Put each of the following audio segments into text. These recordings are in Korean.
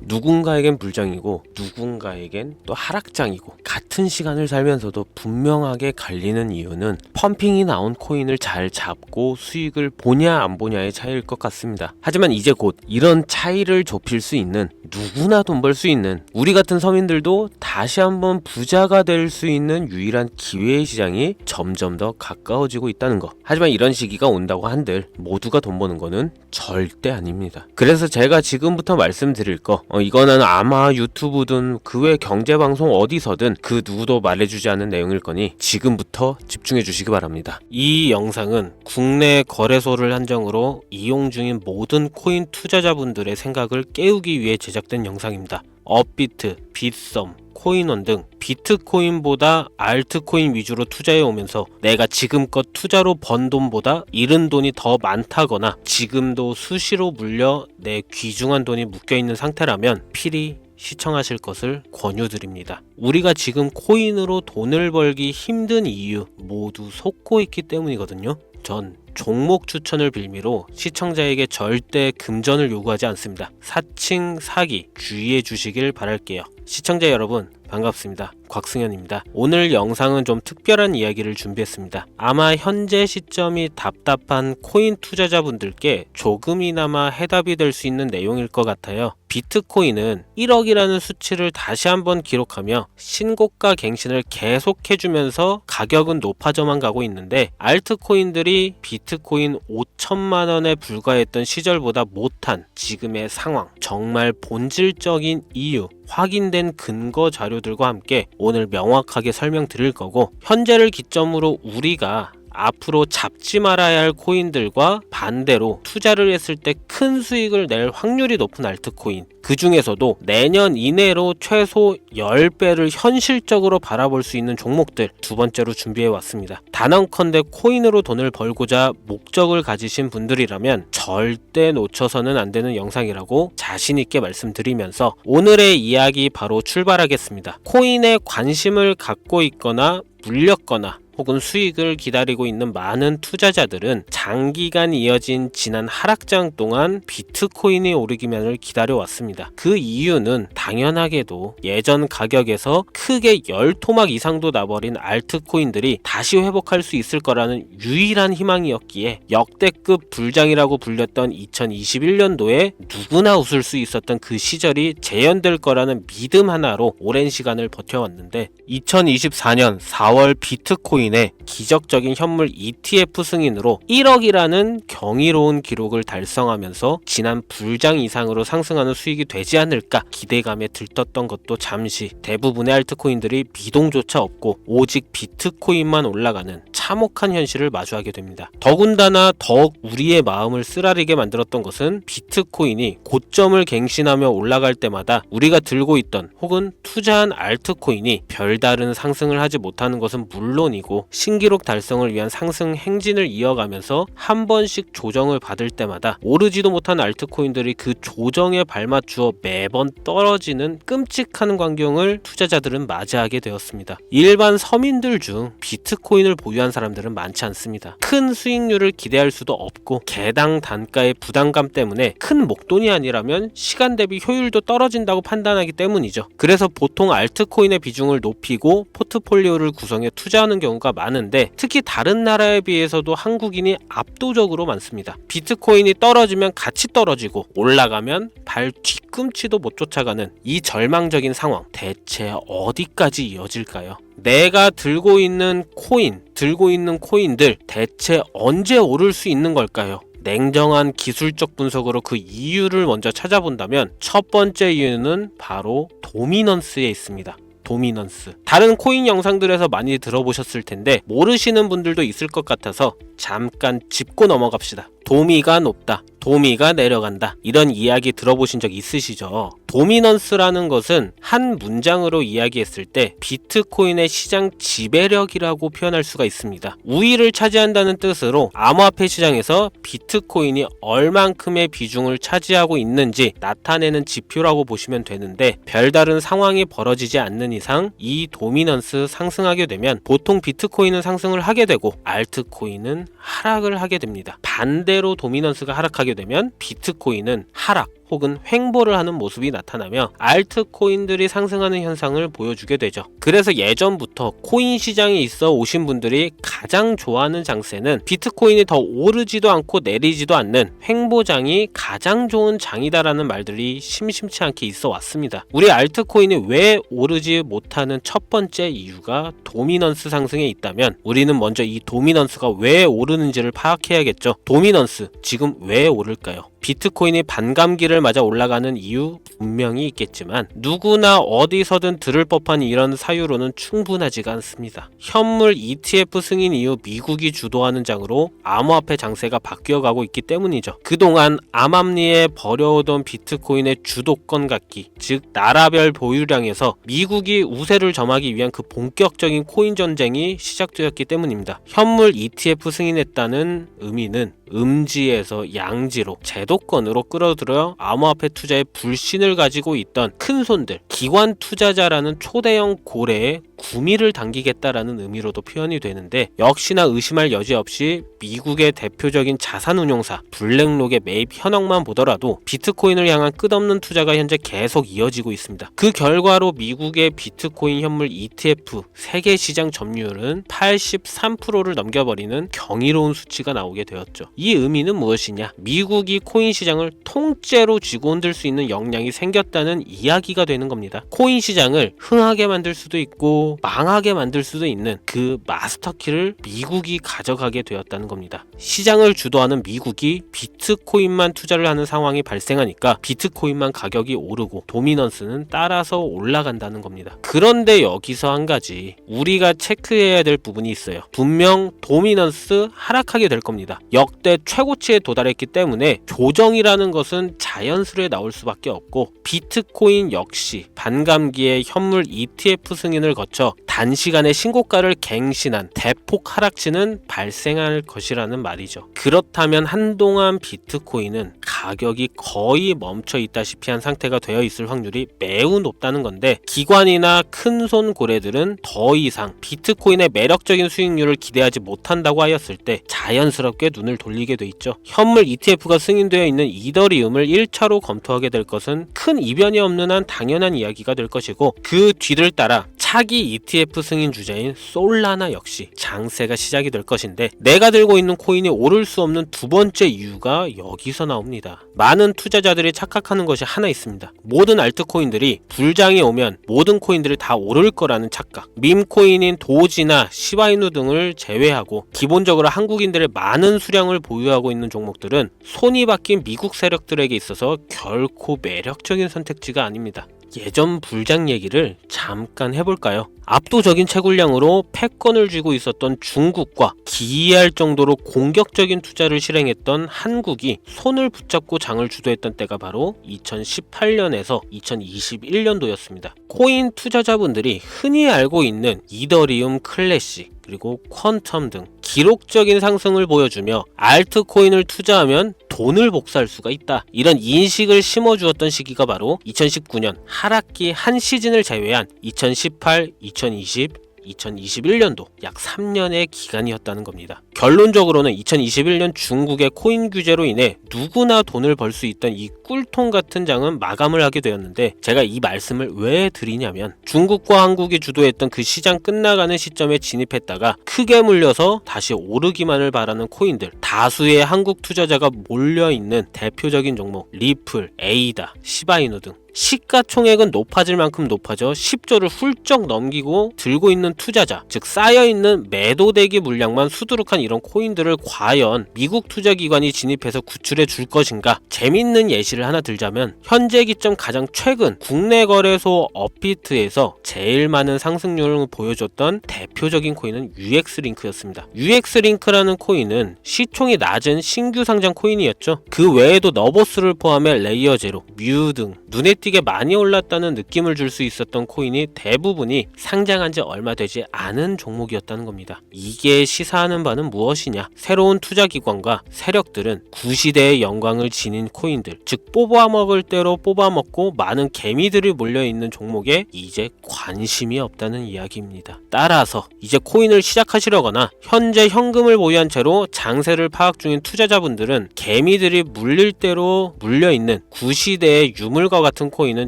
누군가에겐 불장이고 누군가에겐 또 하락장이고, 같은 시간을 살면서도 분명하게 갈리는 이유는 펌핑이 나온 코인을 잘 잡고 수익을 보냐 안 보냐의 차이일 것 같습니다. 하지만 이제 곧 이런 차이를 좁힐 수 있는, 누구나 돈 벌 수 있는, 우리 같은 서민들도 다시 한번 부자가 될 수 있는 유일한 기회의 시장이 점점 더 가까워지고 있다는 거. 하지만 이런 시기가 온다고 한들 모두가 돈 버는 거는 절대 아닙니다. 그래서 제가 지금부터 말씀드릴 거, 이거는 아마 유튜브든 그 외 경제방송 어디서든 그 누구도 말해주지 않은 내용일 거니 지금부터 집중해 주시기 바랍니다. 이 영상은 국내 거래소를 한정으로 이용 중인 모든 코인 투자자분들의 생각을 깨우기 위해 제작된 영상입니다. 업비트, 빗썸, 코인원 등 비트코인보다 알트코인 위주로 투자해 오면서 내가 지금껏 투자로 번 돈보다 잃은 돈이 더 많다거나 지금도 수시로 물려 내 귀중한 돈이 묶여있는 상태라면 필히 시청하실 것을 권유드립니다. 우리가 지금 코인으로 돈을 벌기 힘든 이유 모두 속고 있기 때문이거든요. 전 종목 추천을 빌미로 시청자에게 절대 금전을 요구하지 않습니다. 사칭, 사기 주의해 주시길 바랄게요. 시청자 여러분 반갑습니다. 곽승현입니다. 오늘 영상은 좀 특별한 이야기를 준비했습니다. 아마 현재 시점이 답답한 코인 투자자분들께 조금이나마 해답이 될 수 있는 내용일 것 같아요. 비트코인은 1억이라는 수치를 다시 한번 기록하며 신고가 갱신을 계속해주면서 가격은 높아져만 가고 있는데, 알트코인들이 비트코인 5천만 원에 불과했던 시절보다 못한 지금의 상황, 정말 본질적인 이유, 확인된 근거 자료들과 함께 오늘 명확하게 설명드릴 거고, 현재를 기점으로 우리가 앞으로 잡지 말아야 할 코인들과 반대로 투자를 했을 때 큰 수익을 낼 확률이 높은 알트코인, 그 중에서도 내년 이내로 최소 10배를 현실적으로 바라볼 수 있는 종목들 두 번째로 준비해 왔습니다. 단언컨대 코인으로 돈을 벌고자 목적을 가지신 분들이라면 절대 놓쳐서는 안 되는 영상이라고 자신 있게 말씀드리면서 오늘의 이야기 바로 출발하겠습니다. 코인에 관심을 갖고 있거나 물렸거나 혹은 수익을 기다리고 있는 많은 투자자들은 장기간 이어진 지난 하락장 동안 비트코인이 오르기만을 기다려왔습니다. 그 이유는 당연하게도 예전 가격에서 크게 10토막 이상도 나버린 알트코인들이 다시 회복할 수 있을 거라는 유일한 희망이었기에 역대급 불장이라고 불렸던 2021년도에 누구나 웃을 수 있었던 그 시절이 재현될 거라는 믿음 하나로 오랜 시간을 버텨왔는데, 2024년 4월 비트코인의 기적적인 현물 ETF 승인으로 1억이라는 경이로운 기록을 달성하면서 지난 불장 이상으로 상승하는 수익이 되지 않을까 기대감에 들떴던 것도 잠시 대부분의 알트코인들이 미동조차 없고 오직 비트코인만 올라가는 참혹한 현실을 마주하게 됩니다. 더군다나 더욱 우리의 마음을 쓰라리게 만들었던 것은 비트코인이 고점을 갱신하며 올라갈 때마다 우리가 들고 있던 혹은 투자한 알트코인이 별다른 상승을 하지 못하는 것은 물론이고, 신기록 달성을 위한 상승 행진을 이어가면서 한 번씩 조정을 받을 때마다 오르지도 못한 알트코인들이 그 조정에 발맞추어 매번 떨어지는 끔찍한 광경을 투자자들은 맞이하게 되었습니다. 일반 서민들 중 비트코인을 보유한 사람들은 많지 않습니다. 큰 수익률을 기대할 수도 없고 개당 단가의 부담감 때문에 큰 목돈이 아니라면 시간 대비 효율도 떨어진다고 판단하기 때문이죠. 그래서 보통 알트코인의 비중을 높이고 포트폴리오를 구성해 투자하는 경우가 많은데, 특히 다른 나라에 비해서도 한국인이 압도적으로 많습니다. 비트코인이 떨어지면 같이 떨어지고 올라가면 발 뒤꿈치도 못 쫓아가는 이 절망적인 상황, 대체 어디까지 이어질까요? 내가 들고 있는 코인들 대체 언제 오를 수 있는 걸까요? 냉정한 기술적 분석으로 그 이유를 먼저 찾아본다면 첫 번째 이유는 바로 도미넌스에 있습니다. 도미넌스. 다른 코인 영상들에서 많이 들어보셨을 텐데 모르시는 분들도 있을 것 같아서 잠깐 짚고 넘어갑시다. 도미가 높다, 도미가 내려간다, 이런 이야기 들어보신 적 있으시죠? 도미넌스라는 것은 한 문장으로 이야기했을 때 비트코인의 시장 지배력이라고 표현할 수가 있습니다. 우위를 차지한다는 뜻으로 암호화폐 시장에서 비트코인이 얼만큼의 비중을 차지하고 있는지 나타내는 지표라고 보시면 되는데, 별다른 상황이 벌어지지 않는 이상 이 도미넌스 상승하게 되면 보통 비트코인은 상승을 하게 되고 알트코인은 하락을 하게 됩니다. 반대로 도미넌스가 하락하게 되면 비트코인은 하락 혹은 횡보를 하는 모습이 나타나며 알트코인들이 상승하는 현상을 보여주게 되죠. 그래서 예전부터 코인 시장에 있어 오신 분들이 가장 좋아하는 장세는 비트코인이 더 오르지도 않고 내리지도 않는 횡보장이 가장 좋은 장이다라는 말들이 심심치 않게 있어 왔습니다. 우리 알트코인이 왜 오르지 못하는 첫 번째 이유가 도미넌스 상승에 있다면 우리는 먼저 이 도미넌스가 왜 오르는지를 파악해야겠죠. 도미넌스, 지금 왜 오를까요? 비트코인이 반감기를 맞아 올라가는 이유 분명히 있겠지만 누구나 어디서든 들을 법한 이런 사유로는 충분하지가 않습니다. 현물 ETF 승인 이후 미국이 주도하는 장으로 암호화폐 장세가 바뀌어가고 있기 때문이죠. 그동안 암암리에 버려오던 비트코인의 주도권 갖기, 즉 나라별 보유량에서 미국이 우세를 점하기 위한 그 본격적인 코인 전쟁이 시작되었기 때문입니다. 현물 ETF 승인했다는 의미는 음지에서 양지로 제도권으로 끌어들여 암호화폐 투자에 불신을 가지고 있던 큰 손들, 기관 투자자라는 초대형 고래에 구미를 당기겠다라는 의미로도 표현이 되는데 역시나 의심할 여지 없이 미국의 대표적인 자산운용사 블랙록의 매입 현황만 보더라도 비트코인을 향한 끝없는 투자가 현재 계속 이어지고 있습니다. 그 결과로 미국의 비트코인 현물 ETF 세계 시장 점유율은 83%를 넘겨버리는 경이로운 수치가 나오게 되었죠. 이 의미는 무엇이냐? 미국이 코인 시장을 통째로 쥐고 흔들 수 있는 역량이 생겼다는 이야기가 되는 겁니다. 코인 시장을 흥하게 만들 수도 있고 망하게 만들 수도 있는 그 마스터키를 미국이 가져가게 되었다는 겁니다. 시장을 주도하는 미국이 비트코인만 투자를 하는 상황이 발생하니까 비트코인만 가격이 오르고 도미넌스는 따라서 올라간다는 겁니다. 그런데 여기서 한 가지 우리가 체크해야 될 부분이 있어요. 분명 도미넌스 하락하게 될 겁니다. 역대 최고치에 도달했기 때문에 조정이라는 것은 자연스레 나올 수밖에 없고 비트코인 역시 반감기에 현물 ETF 승인을 거쳐 단시간에 신고가를 갱신한 대폭 하락치는 발생할 것이라는 말이죠. 그렇다면 한동안 비트코인은 가격이 거의 멈춰 있다시피 한 상태가 되어 있을 확률이 매우 높다는 건데 기관이나 큰손 고래들은 더 이상 비트코인의 매력적인 수익률을 기대하지 못한다고 하였을 때 자연스럽게 눈을 돌리게 돼 있죠. 현물 ETF가 승인되어 있는 이더리움을 1차로 검토하게 될 것은 큰 이변이 없는 한 당연한 이야기가 될 것이고 그 뒤를 따라 차기 ETF 승인 주자인 솔라나 역시 장세가 시작이 될 것인데 내가 들고 있는 코인이 오를 수 없는 두 번째 이유가 여기서 나옵니다. 많은 투자자들이 착각하는 것이 하나 있습니다. 모든 알트코인들이 불장이 오면 모든 코인들이 다 오를 거라는 착각. 밈코인인 도지나 시바이누 등을 제외하고 기본적으로 한국인들의 많은 수량을 보유하고 있는 종목들은 손이 바뀐 미국 세력들에게 있어서 결코 매력적인 선택지가 아닙니다. 예전 불장 얘기를 잠깐 해볼까요? 압도적인 채굴량으로 패권을 쥐고 있었던 중국과 기이할 정도로 공격적인 투자를 실행했던 한국이 손을 붙잡고 장을 주도했던 때가 바로 2018년에서 2021년도였습니다. 코인 투자자분들이 흔히 알고 있는 이더리움 클래식 그리고 퀀텀 등 기록적인 상승을 보여주며 알트코인을 투자하면 돈을 복사할 수가 있다. 이런 인식을 심어주었던 시기가 바로 2019년 하락기 한 시즌을 제외한 2018, 2020, 2021년도 약 3년의 기간이었다는 겁니다. 결론적으로는 2021년 중국의 코인 규제로 인해 누구나 돈을 벌 수 있던 이 꿀통 같은 장은 마감을 하게 되었는데 제가 이 말씀을 왜 드리냐면 중국과 한국이 주도했던 그 시장 끝나가는 시점에 진입했다가 크게 물려서 다시 오르기만을 바라는 코인들 다수의 한국 투자자가 몰려있는 대표적인 종목 리플, 에이다, 시바이누 등 시가총액은 높아질 만큼 높아져 10조를 훌쩍 넘기고 들고 있는 투자자, 즉 쌓여있는 매도대기 물량만 수두룩한 이런 코인들을 과연 미국 투자기관이 진입해서 구출해 줄 것인가? 재밌는 예시를 하나 들자면 현재 기점 가장 최근 국내 거래소 업비트에서 제일 많은 상승률을 보여줬던 대표적인 코인은 UX링크였습니다. UX링크라는 코인은 시총이 낮은 신규 상장 코인이었죠. 그 외에도 너버스를 포함해 레이어제로, 뮤 등 눈에 띄게 많이 올랐다는 느낌을 줄 수 있었던 코인이 대부분이 상장한 지 얼마 되지 않은 종목이었다는 겁니다. 이게 시사하는 바는 무엇이냐? 새로운 투자기관과 세력들은 구시대의 영광을 지닌 코인들, 즉 뽑아먹을 대로 뽑아먹고 많은 개미들이 몰려있는 종목에 이제 관심이 없다는 이야기입니다. 따라서 이제 코인을 시작하시려거나 현재 현금을 보유한 채로 장세를 파악 중인 투자자분들은 개미들이 물릴 대로 물려있는 구시대의 유물과 같은 코인은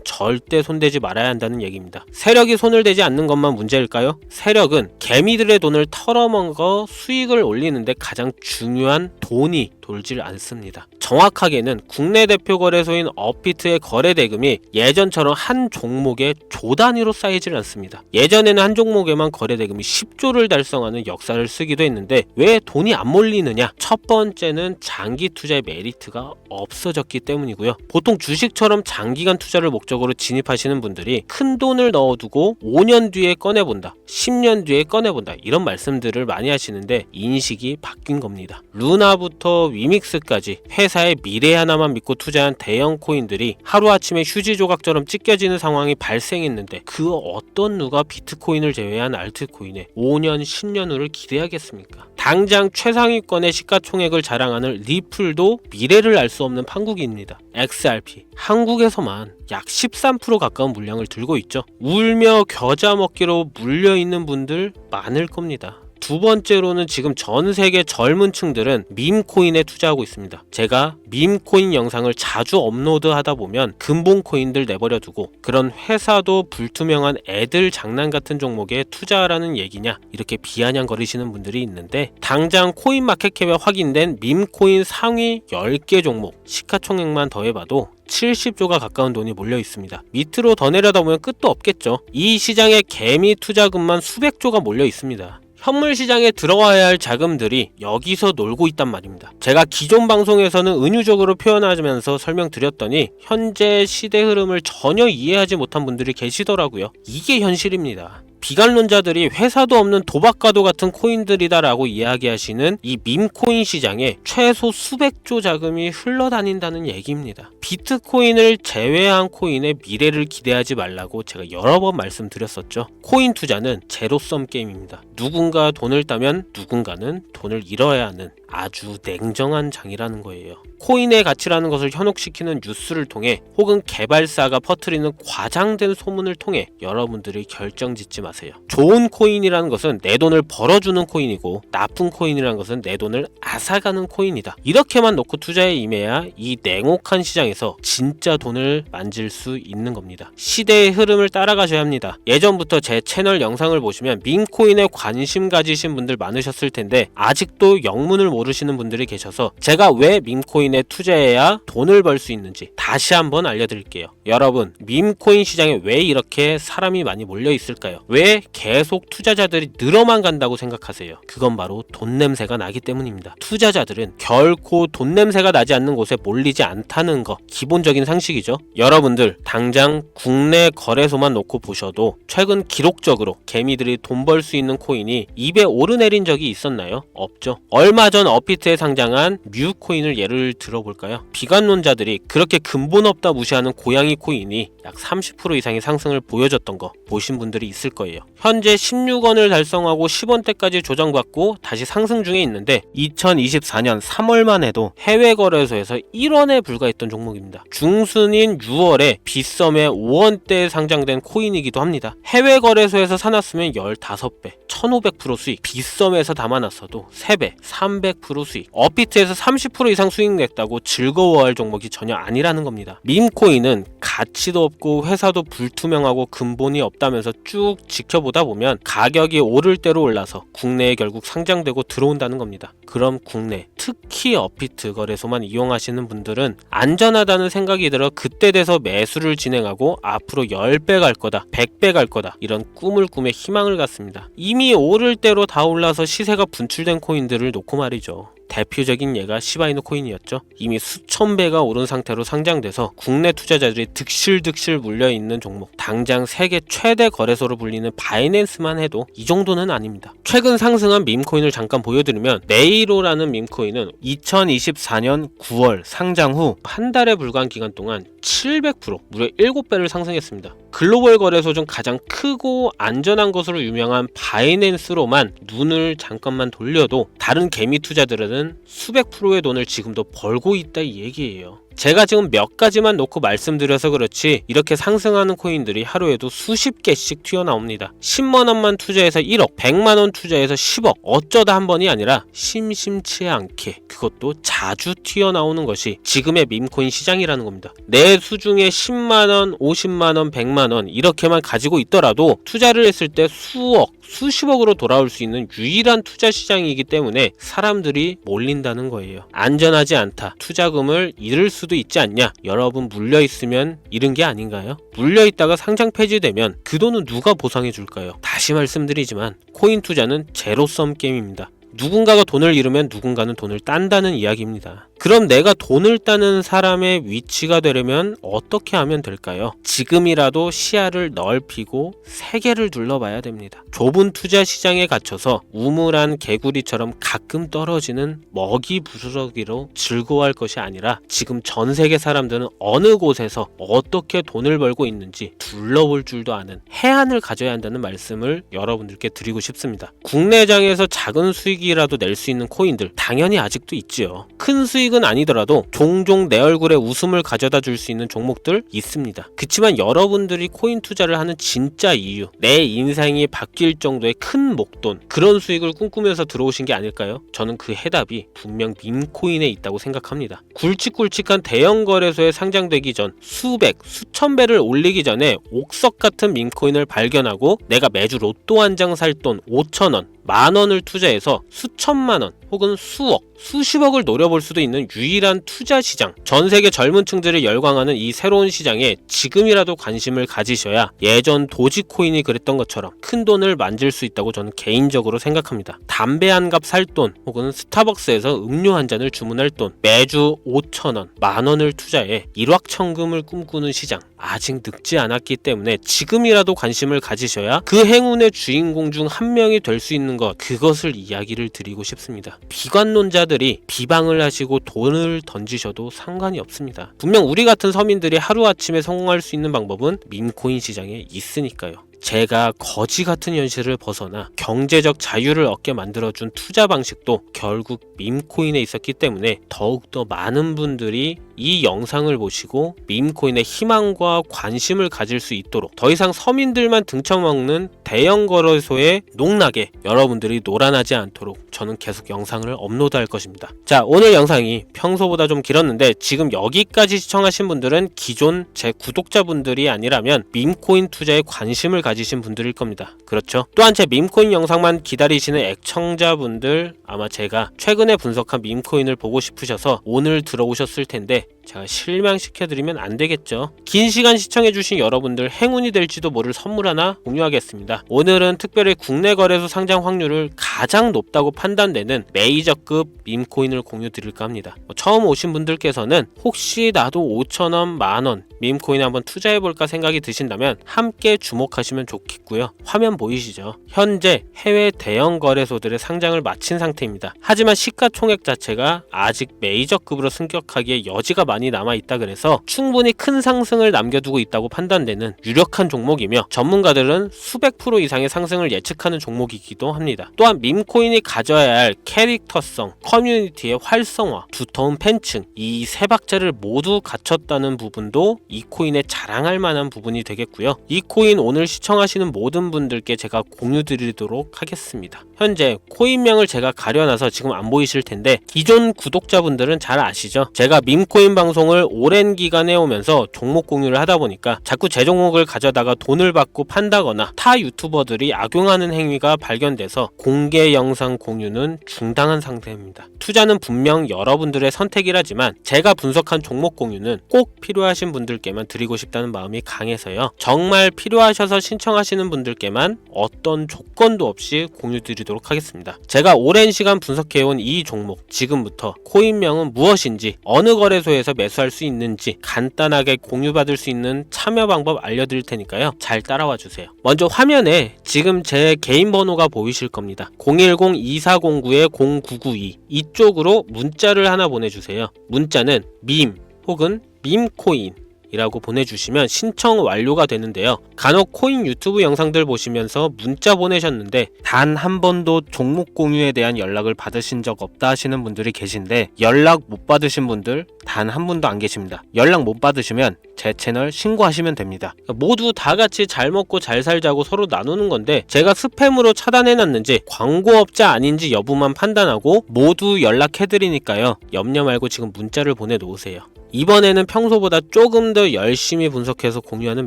절대 손대지 말아야 한다는 얘기입니다. 세력이 손을 대지 않는 것만 문제일까요? 세력은 개미들의 돈을 털어먹어 수익을 올리는데 가장 중요한 돈이 돌질 않습니다. 정확하게는 국내 대표 거래소인 업비트의 거래 대금이 예전처럼 한 종목에 조 단위로 쌓이질 않습니다. 예전에는 한 종목에만 거래 대금이 10조를 달성하는 역사를 쓰기도 했는데 왜 돈이 안 몰리느냐? 첫 번째는 장기 투자의 메리트가 없어졌기 때문이고요. 보통 주식처럼 장기간 투자를 목적으로 진입하시는 분들이 큰 돈을 넣어두고 5년 뒤에 꺼내본다, 10년 뒤에 꺼내본다 이런 말씀들을 많이 하시는데 인식이 바뀐 겁니다. 루나부터 위믹스까지 회사의 미래 하나만 믿고 투자한 대형 코인들이 하루아침에 휴지 조각처럼 찢겨지는 상황이 발생했는데 그 어떤 누가 비트코인을 제외한 알트코인에 5년, 10년 후를 기대하겠습니까? 당장 최상위권의 시가총액을 자랑하는 리플도 미래를 알 수 없는 판국입니다. XRP 한국에서만 약 13% 가까운 물량을 들고 있죠. 울며 겨자 먹기로 물려있는 분들 많을 겁니다. 두 번째로는 지금 전 세계 젊은 층들은 밈코인에 투자하고 있습니다. 제가 밈코인 영상을 자주 업로드하다 보면 근본 코인들 내버려 두고 그런 회사도 불투명한 애들 장난 같은 종목에 투자하라는 얘기냐 이렇게 비아냥거리시는 분들이 있는데 당장 코인마켓캡에 확인된 밈코인 상위 10개 종목 시가총액만 더해봐도 70조가 가까운 돈이 몰려 있습니다. 밑으로 더 내려다 보면 끝도 없겠죠. 이 시장에 개미 투자금만 수백조가 몰려 있습니다. 현물 시장에 들어와야 할 자금들이 여기서 놀고 있단 말입니다. 제가 기존 방송에서는 은유적으로 표현하면서 설명드렸더니 현재 시대 흐름을 전혀 이해하지 못한 분들이 계시더라고요. 이게 현실입니다. 비관론자들이 회사도 없는 도박과도 같은 코인들이다라고 이야기하시는 이 밈코인 시장에 최소 수백조 자금이 흘러다닌다는 얘기입니다. 비트코인을 제외한 코인의 미래를 기대하지 말라고 제가 여러 번 말씀드렸었죠. 코인 투자는 제로섬 게임입니다. 누군가 돈을 따면 누군가는 돈을 잃어야 하는 아주 냉정한 장이라는 거예요. 코인의 가치라는 것을 현혹시키는 뉴스를 통해 혹은 개발사가 퍼뜨리는 과장된 소문을 통해 여러분들이 결정짓지 마세요. 좋은 코인이라는 것은 내 돈을 벌어주는 코인이고 나쁜 코인이라는 것은 내 돈을 앗아가는 코인이다. 이렇게만 놓고 투자에 임해야 이 냉혹한 시장에서 진짜 돈을 만질 수 있는 겁니다. 시대의 흐름을 따라가셔야 합니다. 예전부터 제 채널 영상을 보시면 밈코인에 관심 가지신 분들 많으셨을 텐데 아직도 영문을 모르시는 분들이 계셔서 제가 왜 밈코인에 투자해야 돈을 벌 수 있는지 다시 한번 알려드릴게요. 여러분, 밈코인 시장에 왜 이렇게 사람이 많이 몰려 있을까요? 왜 계속 투자자들이 늘어만 간다고 생각하세요? 그건 바로 돈 냄새가 나기 때문입니다. 투자자들은 결코 돈 냄새가 나지 않는 곳에 몰리지 않다는 거 기본적인 상식이죠. 여러분들 당장 국내 거래소만 놓고 보셔도 최근 기록적으로 개미들이 돈 벌 수 있는 코인이 입에 오르내린 적이 있었나요? 없죠. 얼마 전 업비트에 상장한 뮤코인을 예를 들어볼까요? 비관론자들이 그렇게 근본 없다 무시하는 고양이 코인이 약 30% 이상의 상승을 보여줬던 거 보신 분들이 있을 거예요. 현재 16원을 달성하고 10원대까지 조정받고 다시 상승 중에 있는데 2024년 3월만 해도 해외 거래소에서 1원에 불과했던 종목입니다. 중순인 6월에 빗썸에 5원대에 상장된 코인이기도 합니다. 해외 거래소에서 사놨으면 15배, 1500% 수익, 빗썸에서 담아놨어도 3배, 300% 수익, 업비트에서 30% 이상 수익 냈다고 즐거워할 종목이 전혀 아니라는 겁니다. 밈코인은 가치도 없고 회사도 불투명하고 근본이 없다면서 쭉 지켜보다 보면 가격이 오를 대로 올라서 국내에 결국 상장되고 들어온다는 겁니다. 그럼 국내, 특히 업비트 거래소만 이용하시는 분들은 안전하다는 생각이 들어 그때 돼서 매수를 진행하고 앞으로 10배 갈 거다, 100배 갈 거다 이런 꿈을 꾸며 희망을 갖습니다. 이미 오를 대로 다 올라서 시세가 분출된 코인들을 놓고 말이죠. 대표적인 예가 시바이누 코인이었죠. 이미 수천 배가 오른 상태로 상장돼서 국내 투자자들이 득실득실 물려있는 종목, 당장 세계 최대 거래소로 불리는 바이낸스만 해도 이 정도는 아닙니다. 최근 상승한 밈코인을 잠깐 보여드리면 네이로라는 밈코인은 2024년 9월 상장 후 한 달에 불과한 기간 동안 700% 무려 7배를 상승했습니다. 글로벌 거래소 중 가장 크고 안전한 것으로 유명한 바이낸스로만 눈을 잠깐만 돌려도 다른 개미 투자들은 수백 프로의 돈을 지금도 벌고 있다 이 얘기예요. 제가 지금 몇 가지만 놓고 말씀드려서 그렇지 이렇게 상승하는 코인들이 하루에도 수십 개씩 튀어나옵니다. 10만원만 투자해서 1억, 100만원 투자해서 10억, 어쩌다 한 번이 아니라 심심치 않게 그것도 자주 튀어나오는 것이 지금의 밈코인 시장이라는 겁니다. 내 수중에 10만원, 50만원, 100만원 이렇게만 가지고 있더라도 투자를 했을 때 수억, 수십억으로 돌아올 수 있는 유일한 투자 시장이기 때문에 사람들이 몰린다는 거예요. 안전하지 않다. 투자금을 잃을 수도 있지 않냐. 여러분 물려있으면 잃은 게 아닌가요? 물려있다가 상장 폐지되면 그 돈은 누가 보상해 줄까요? 다시 말씀드리지만 코인 투자는 제로섬 게임입니다. 누군가가 돈을 잃으면 누군가는 돈을 딴다는 이야기입니다. 그럼 내가 돈을 따는 사람의 위치가 되려면 어떻게 하면 될까요? 지금이라도 시야를 넓히고 세계를 둘러봐야 됩니다. 좁은 투자 시장에 갇혀서 우물안 개구리처럼 가끔 떨어지는 먹이 부스러기로 즐거워할 것이 아니라 지금 전 세계 사람들은 어느 곳에서 어떻게 돈을 벌고 있는지 둘러볼 줄도 아는 해안을 가져야 한다는 말씀을 여러분들께 드리고 싶습니다. 국내장에서 작은 수익이라도 낼 수 있는 코인들 당연히 아직도 있지요. 큰 수익은 아니더라도 종종 내 얼굴에 웃음을 가져다 줄 수 있는 종목들 있습니다. 그치만 여러분들이 코인 투자를 하는 진짜 이유, 내 인생이 바뀔 정도의 큰 목돈, 그런 수익을 꿈꾸면서 들어오신 게 아닐까요? 저는 그 해답이 분명 밈코인에 있다고 생각합니다. 굵직굵직한 대형 거래소에 상장되기 전 수백, 수천 배를 올리기 전에 옥석 같은 밈코인을 발견하고 내가 매주 로또 한 장 살 돈 5,000원, 만원을 투자해서 수천만원 혹은 수억, 수십억을 노려볼 수도 있는 유일한 투자 시장, 전 세계 젊은 층들이 열광하는 이 새로운 시장에 지금이라도 관심을 가지셔야 예전 도지코인이 그랬던 것처럼 큰 돈을 만질 수 있다고 저는 개인적으로 생각합니다. 담배 한 갑 살 돈 혹은 스타벅스에서 음료 한 잔을 주문할 돈, 매주 5,000원, 만원을 투자해 일확천금을 꿈꾸는 시장, 아직 늙지 않았기 때문에 지금이라도 관심을 가지셔야 그 행운의 주인공 중 한 명이 될 수 있는 것, 그것을 이야기를 드리고 싶습니다. 비관론자들이 비방을 하시고 돈을 던지셔도 상관이 없습니다. 분명 우리 같은 서민들이 하루아침에 성공할 수 있는 방법은 밈코인 시장에 있으니까요. 제가 거지 같은 현실을 벗어나 경제적 자유를 얻게 만들어준 투자 방식도 결국 밈코인에 있었기 때문에 더욱더 많은 분들이 이 영상을 보시고 밈코인의 희망과 관심을 가질 수 있도록 더 이상 서민들만 등쳐먹는 대형 거래소에 농락에 여러분들이 놀아나지 않도록 저는 계속 영상을 업로드할 것입니다. 자, 오늘 영상이 평소보다 좀 길었는데 지금 여기까지 시청하신 분들은 기존 제 구독자분들이 아니라면 밈코인 투자에 관심을 가지신 분들일 겁니다. 그렇죠? 또한 제 밈코인 영상만 기다리시는 애청자분들, 아마 제가 최근에 분석한 밈코인을 보고 싶으셔서 오늘 들어오셨을 텐데 제가 실망시켜드리면 안 되겠죠. 긴 시간 시청해주신 여러분들 행운이 될지도 모를 선물 하나 공유하겠습니다. 오늘은 특별히 국내 거래소 상장 확률을 가장 높다고 판단되는 메이저급 밈코인을 공유 드릴까 합니다. 처음 오신 분들께서는 혹시 나도 5,000원, 만원 밈코인에 한번 투자해볼까 생각이 드신다면 함께 주목하시면 좋겠고요. 화면 보이시죠? 현재 해외 대형 거래소들의 상장을 마친 상태입니다. 하지만 시가총액 자체가 아직 메이저급으로 승격하기에 여지가 많이 남아있다 그래서 충분히 큰 상승을 남겨두고 있다고 판단되는 유력한 종목이며 전문가들은 수백 프로 이상의 상승을 예측하는 종목이기도 합니다. 또한 밈코인이 가져야 할 캐릭터성, 커뮤니티의 활성화, 두터운 팬층, 이 세 박자를 모두 갖췄다는 부분도 이 코인에 자랑할 만한 부분이 되겠고요. 이 코인 오늘 시청하시는 모든 분들께 제가 공유 드리도록 하겠습니다. 현재 코인명을 제가 가려놔서 지금 안 보이실 텐데 기존 구독자분들은 잘 아시죠? 제가 밈코인 온코인 방송을 오랜 기간 해오면서 종목 공유를 하다 보니까 자꾸 제 종목을 가져다가 돈을 받고 판다거나 타 유튜버들이 악용하는 행위가 발견돼서 공개 영상 공유는 중단한 상태입니다. 투자는 분명 여러분들의 선택이라지만 제가 분석한 종목 공유는 꼭 필요하신 분들께만 드리고 싶다는 마음이 강해서요. 정말 필요하셔서 신청하시는 분들께만 어떤 조건도 없이 공유 드리도록 하겠습니다. 제가 오랜 시간 분석해온 이 종목, 지금부터 코인명은 무엇인지, 어느 거래소에서 매수할 수 있는지 간단하게 공유받을 수 있는 참여 방법 알려드릴 테니까요. 잘 따라와 주세요. 먼저 화면에 지금 제 개인 번호가 보이실 겁니다. 010-2409-0992 이쪽으로 문자를 하나 보내주세요. 문자는 밈 혹은 밈코인 이라고 보내주시면 신청 완료가 되는데요. 간혹 코인 유튜브 영상들 보시면서 문자 보내셨는데 단 한 번도 종목 공유에 대한 연락을 받으신 적 없다 하시는 분들이 계신데, 연락 못 받으신 분들 단 한 분도 안 계십니다. 연락 못 받으시면 제 채널 신고하시면 됩니다. 모두 다 같이 잘 먹고 잘 살자고 서로 나누는 건데, 제가 스팸으로 차단해놨는지 광고업자 아닌지 여부만 판단하고 모두 연락해드리니까요. 염려 말고 지금 문자를 보내놓으세요. 이번에는 평소보다 조금 더 열심히 분석해서 공유하는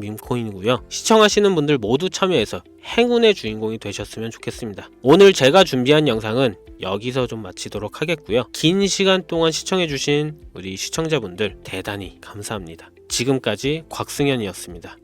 밈코인이고요. 시청하시는 분들 모두 참여해서 행운의 주인공이 되셨으면 좋겠습니다. 오늘 제가 준비한 영상은 여기서 좀 마치도록 하겠고요. 긴 시간 동안 시청해주신 우리 시청자분들 대단히 감사합니다. 지금까지 곽승현이었습니다.